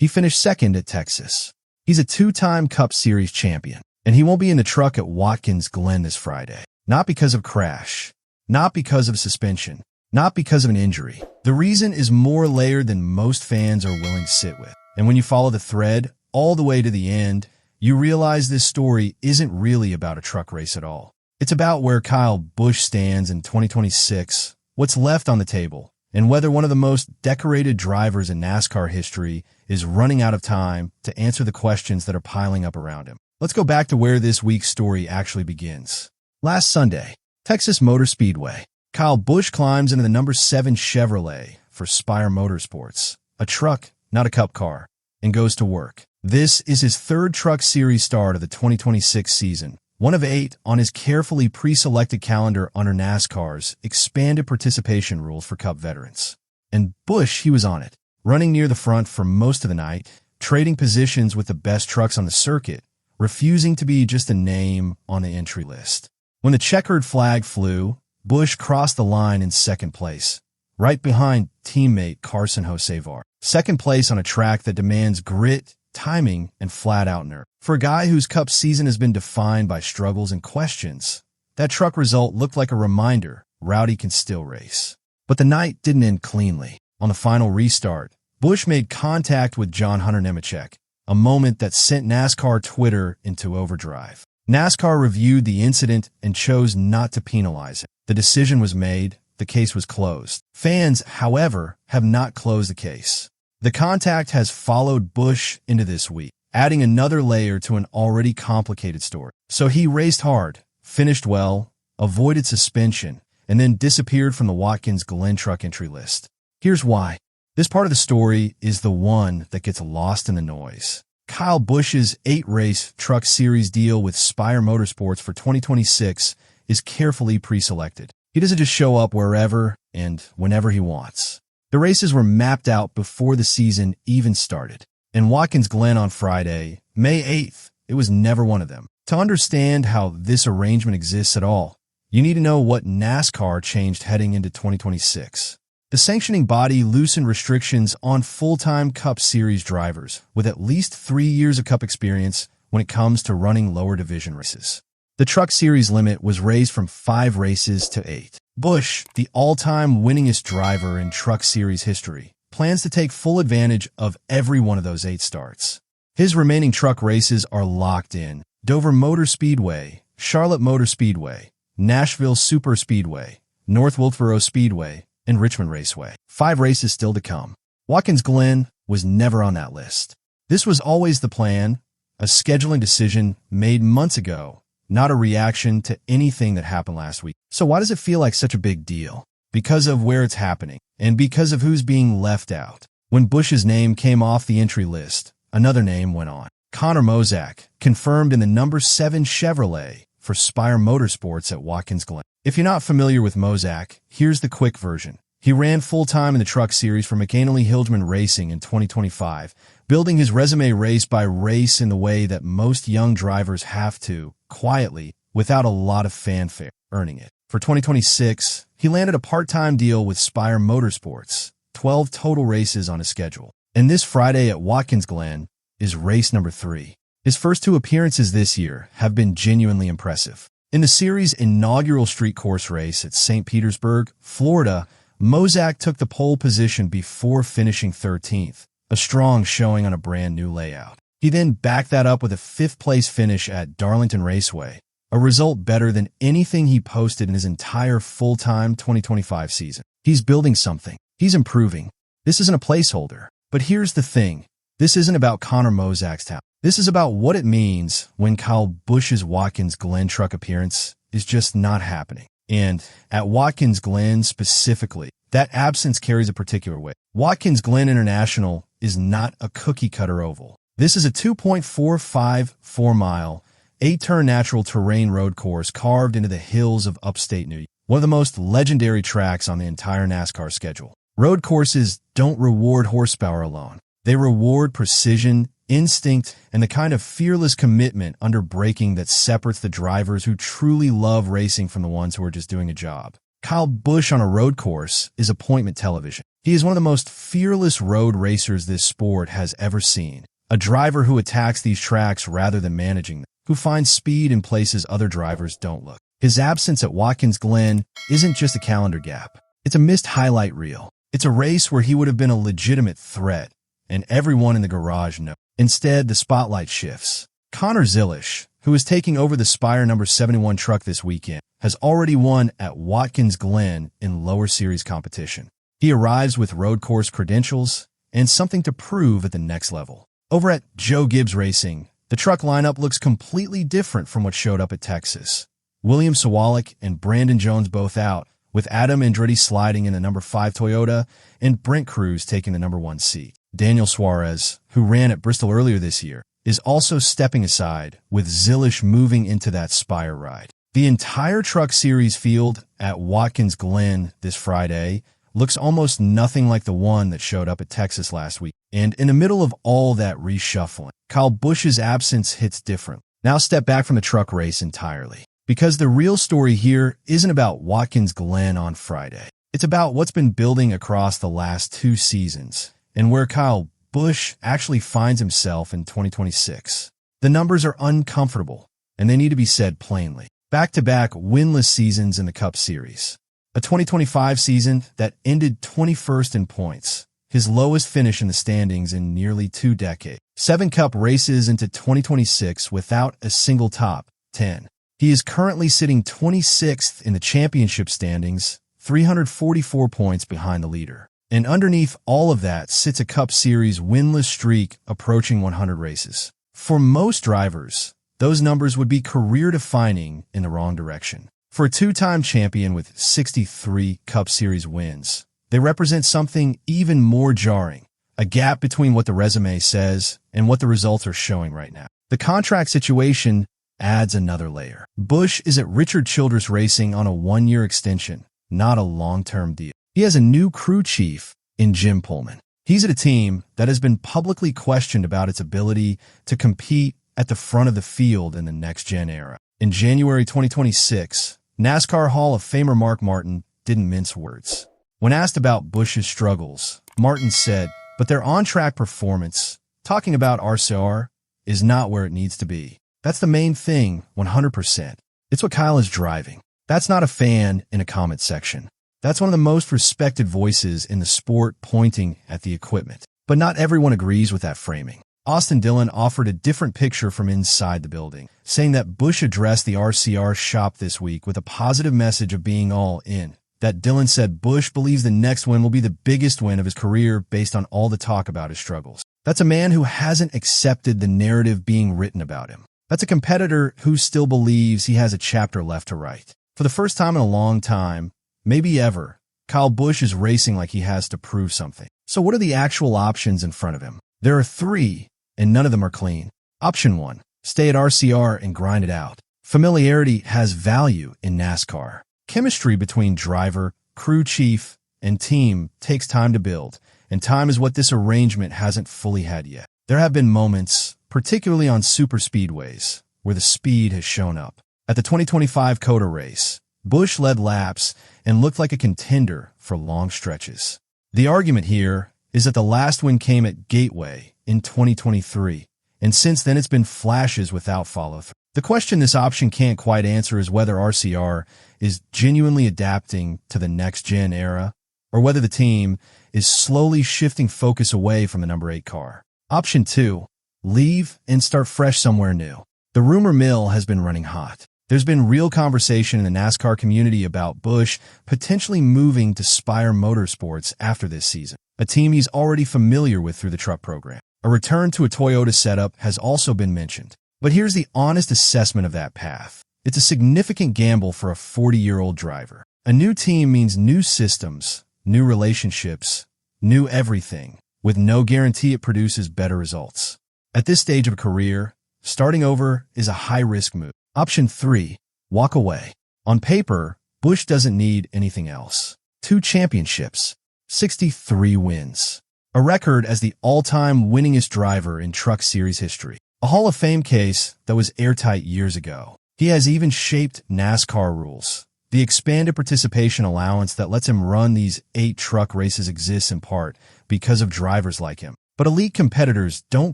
He finished second at Texas. He's a two-time Cup Series champion, and he won't be in the truck at Watkins Glen this Friday. Not because of crash, not because of suspension, not because of an injury. The reason is more layered than most fans are willing to sit with. And when you follow the thread all the way to the end, you realize this story isn't really about a truck race at all. It's about where Kyle Busch stands in 2026, what's left on the table, and whether one of the most decorated drivers in NASCAR history is running out of time to answer the questions that are piling up around him. Let's go back to where this week's story actually begins. Last Sunday, Texas Motor Speedway. Kyle Busch climbs into the number 7 Chevrolet for Spire Motorsports, a truck, not a cup car, and goes to work. This is his third Truck Series start of the 2026 season, one of 8 on his carefully pre-selected calendar under NASCAR's expanded participation rules for Cup veterans. And Busch, he was on it, running near the front for most of the night, trading positions with the best trucks on the circuit, refusing to be just a name on the entry list. When the checkered flag flew, Busch crossed the line in second place, right behind teammate Carson Hocevar. Second place on a track that demands grit, timing, and flat-out nerve. For a guy whose Cup season has been defined by struggles and questions, that truck result looked like a reminder Rowdy can still race. But the night didn't end cleanly. On the final restart, Busch made contact with John Hunter Nemechek, a moment that sent NASCAR Twitter into overdrive. NASCAR reviewed the incident and chose not to penalize it. The decision was made, the case was closed. Fans, however, have not closed the case. The contact has followed Busch into this week, adding another layer to an already complicated story. So he raced hard, finished well, avoided suspension, and then disappeared from the Watkins Glen Truck entry list. Here's why. This part of the story is the one that gets lost in the noise. Kyle Busch's 8-race Truck Series deal with Spire Motorsports for 2026 is carefully pre-selected. He doesn't just show up wherever and whenever he wants. The races were mapped out before the season even started. In Watkins Glen on Friday, May 8th, it was never one of them. To understand how this arrangement exists at all, you need to know what NASCAR changed heading into 2026. The sanctioning body loosened restrictions on full-time Cup Series drivers with at least 3 years of Cup experience when it comes to running lower division races. The Truck Series limit was raised from 5 races to 8. Busch, the all-time winningest driver in Truck Series history, plans to take full advantage of every one of those 8 starts. His remaining truck races are locked in: Dover Motor Speedway, Charlotte Motor Speedway, Nashville Super Speedway, North Wilkesboro Speedway, and Richmond Raceway. 5 races still to come. Watkins Glen was never on that list. This was always the plan, a scheduling decision made months ago, not a reaction to anything that happened last week. So why does it feel like such a big deal? Because of where it's happening, and because of who's being left out. When Busch's name came off the entry list, another name went on. Connor Mosack, confirmed in the number 7 Chevrolet for Spire Motorsports at Watkins Glen. If you're not familiar with Mosack, here's the quick version. He ran full-time in the Truck Series for McAnally-Hildman Racing in 2025, building his resume race by race in the way that most young drivers have to, quietly, without a lot of fanfare, earning it. For 2026, he landed a part-time deal with Spire Motorsports, 12 total races on his schedule. And this Friday at Watkins Glen is race number 3. His first 2 appearances this year have been genuinely impressive. In the series' inaugural street course race at St. Petersburg, Florida, Mosack took the pole position before finishing 13th, a strong showing on a brand new layout. He then backed that up with a 5th-place finish at Darlington Raceway, a result better than anything he posted in his entire full-time 2025 season. He's building something. He's improving. This isn't a placeholder. But here's the thing. This isn't about Connor Mosack's talent. This is about what it means when Kyle Busch's Watkins Glen truck appearance is just not happening. And at Watkins Glen specifically, that absence carries a particular weight. Watkins Glen International is not a cookie-cutter oval. This is a 2.454-mile, 8-turn natural terrain road course carved into the hills of upstate New York, one of the most legendary tracks on the entire NASCAR schedule. Road courses don't reward horsepower alone. They reward precision, instinct, and the kind of fearless commitment under braking that separates the drivers who truly love racing from the ones who are just doing a job. Kyle Busch on a road course is appointment television. He is one of the most fearless road racers this sport has ever seen. A driver who attacks these tracks rather than managing them, who finds speed in places other drivers don't look. His absence at Watkins Glen isn't just a calendar gap. It's a missed highlight reel. It's a race where he would have been a legitimate threat, and everyone in the garage knows. Instead, the spotlight shifts. Connor Zilisch, who is taking over the Spire number 71 truck this weekend, has already won at Watkins Glen in lower series competition. He arrives with road course credentials and something to prove at the next level. Over at Joe Gibbs Racing, the truck lineup looks completely different from what showed up at Texas. William Sawalek and Brandon Jones both out, with Adam Andretti sliding in the number 5 Toyota and Brent Cruz taking the number 1 seat. Daniel Suarez, who ran at Bristol earlier this year, is also stepping aside, with Zilisch moving into that Spire ride. The entire Truck Series field at Watkins Glen this Friday looks almost nothing like the one that showed up at Texas last week. And in the middle of all that reshuffling, Kyle Busch's absence hits different. Now step back from the truck race entirely, because the real story here isn't about Watkins Glen on Friday. It's about what's been building across the last 2 seasons and where Kyle Busch actually finds himself in 2026. The numbers are uncomfortable, and they need to be said plainly. Back-to-back winless seasons in the Cup Series. A 2025 season that ended 21st in points, his lowest finish in the standings in nearly 2 decades. 7 Cup races into 2026 without a single top 10. He is currently sitting 26th in the championship standings, 344 points behind the leader. And underneath all of that sits a Cup Series winless streak approaching 100 races. For most drivers, those numbers would be career-defining in the wrong direction. For a 2-time champion with 63 Cup Series wins, they represent something even more jarring, a gap between what the resume says and what the results are showing right now. The contract situation adds another layer. Busch is at Richard Childress Racing on a 1-year extension, not a long-term deal. He has a new crew chief in Jim Pullman. He's at a team that has been publicly questioned about its ability to compete at the front of the field in the next-gen era. In January 2026, NASCAR Hall of Famer Mark Martin didn't mince words. When asked about Busch's struggles, Martin said, "But their on-track performance, talking about RCR, is not where it needs to be. That's the main thing, 100%. It's what Kyle is driving." That's not a fan in a comment section. That's one of the most respected voices in the sport pointing at the equipment. But not everyone agrees with that framing. Austin Dillon offered a different picture from inside the building, saying that Busch addressed the RCR shop this week with a positive message of being all in. That Dillon said Busch believes the next win will be the biggest win of his career based on all the talk about his struggles. That's a man who hasn't accepted the narrative being written about him. That's a competitor who still believes he has a chapter left to write. For the first time in a long time, maybe ever, Kyle Busch is racing like he has to prove something. So what are the actual options in front of him? There are 3, and none of them are clean. Option 1, stay at RCR and grind it out. Familiarity has value in NASCAR. Chemistry between driver, crew chief, and team takes time to build, and time is what this arrangement hasn't fully had yet. There have been moments, particularly on super speedways, where the speed has shown up. At the 2025 COTA race, Busch led laps and looked like a contender for long stretches. The argument here is that the last win came at Gateway in 2023, and since then it's been flashes without follow-through. The question this option can't quite answer is whether RCR is genuinely adapting to the next-gen era, or whether the team is slowly shifting focus away from the number 8 car. Option 2, leave and start fresh somewhere new. The rumor mill has been running hot. There's been real conversation in the NASCAR community about Busch potentially moving to Spire Motorsports after this season, a team he's already familiar with through the truck program. A return to a Toyota setup has also been mentioned. But here's the honest assessment of that path. It's a significant gamble for a 40-year-old driver. A new team means new systems, new relationships, new everything, with no guarantee it produces better results. At this stage of a career, starting over is a high-risk move. Option 3, walk away. On paper, Busch doesn't need anything else. 2 championships, 63 wins. A record as the all-time winningest driver in Truck Series history. A Hall of Fame case that was airtight years ago. He has even shaped NASCAR rules, The expanded participation allowance that lets him run these 8 truck races exists in part because of drivers like him. But elite competitors don't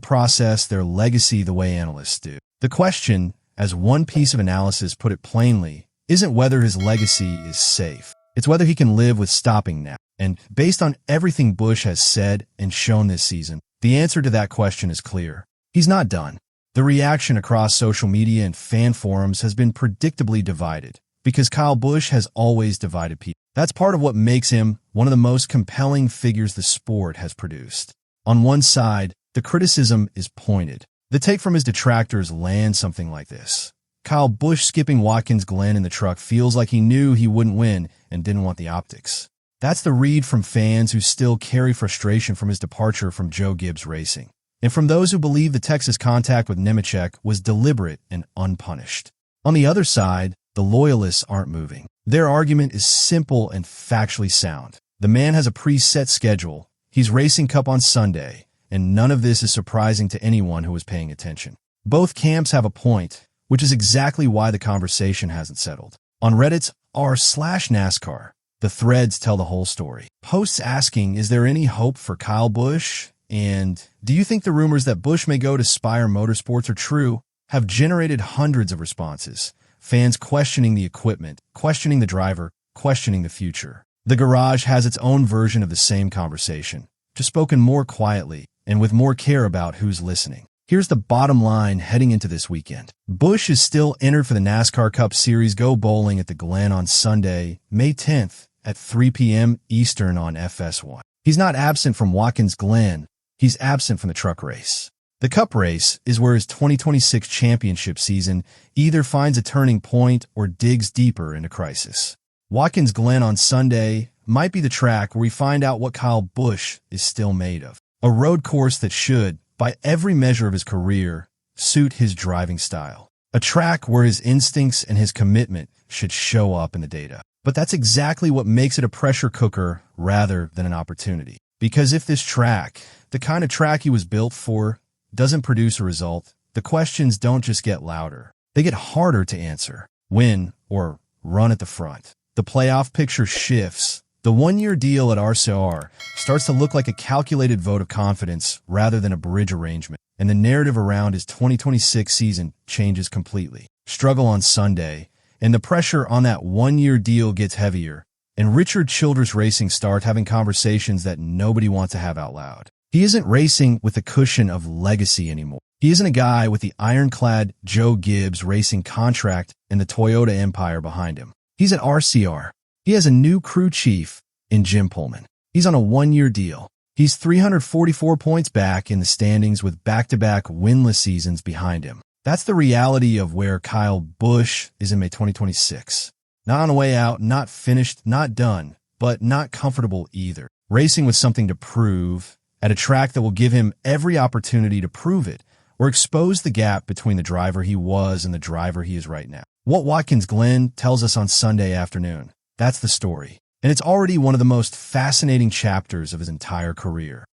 process their legacy the way analysts do. The question, as one piece of analysis put it plainly, isn't whether his legacy is safe. It's whether he can live with stopping now. And based on everything Busch has said and shown this season, the answer to that question is clear. He's not done. The reaction across social media and fan forums has been predictably divided, because Kyle Busch has always divided people. That's part of what makes him one of the most compelling figures the sport has produced. On one side, the criticism is pointed. The take from his detractors lands something like this. Kyle Busch skipping Watkins Glen in the truck feels like he knew he wouldn't win and didn't want the optics. That's the read from fans who still carry frustration from his departure from Joe Gibbs Racing, and from those who believe the Texas contact with Nemechek was deliberate and unpunished. On the other side, the loyalists aren't moving. Their argument is simple and factually sound. The man has a preset schedule. He's racing Cup on Sunday, and none of this is surprising to anyone who is paying attention. Both camps have a point, which is exactly why the conversation hasn't settled. On Reddit's r/NASCAR, the threads tell the whole story. Posts asking, is there any hope for Kyle Busch? And do you think the rumors that Busch may go to Spire Motorsports are true? Have generated hundreds of responses. Fans questioning the equipment, questioning the driver, questioning the future. The Garage has its own version of the same conversation, just spoken more quietly and with more care about who's listening. Here's the bottom line heading into this weekend. Busch is still entered for the NASCAR Cup Series Go Bowling at the Glen on Sunday, May 10th at 3 p.m. Eastern on FS1. He's not absent from Watkins Glen. He's absent from the truck race. The Cup race is where his 2026 championship season either finds a turning point or digs deeper into crisis. Watkins Glen on Sunday might be the track where we find out what Kyle Busch is still made of. A road course that should, by every measure of his career, suit his driving style. A track where his instincts and his commitment should show up in the data. But that's exactly what makes it a pressure cooker rather than an opportunity. Because if this track, the kind of track he was built for, doesn't produce a result, the questions don't just get louder. They get harder to answer. Win or run at the front. The playoff picture shifts. The one-year deal at RCR starts to look like a calculated vote of confidence rather than a bridge arrangement, and the narrative around his 2026 season changes completely. Struggle on Sunday, and the pressure on that one-year deal gets heavier, and Richard Childress Racing start having conversations that nobody wants to have out loud. He isn't racing with the cushion of legacy anymore. He isn't a guy with the ironclad Joe Gibbs Racing contract and the Toyota empire behind him. He's at RCR. He has a new crew chief in Jim Pullman. He's on a one-year deal. He's 344 points back in the standings with back-to-back winless seasons behind him. That's the reality of where Kyle Busch is in May 2026. Not on the way out, not finished, not done, but not comfortable either. Racing with something to prove at a track that will give him every opportunity to prove it or expose the gap between the driver he was and the driver he is right now. What Watkins Glen tells us on Sunday afternoon, that's the story. And it's already one of the most fascinating chapters of his entire career.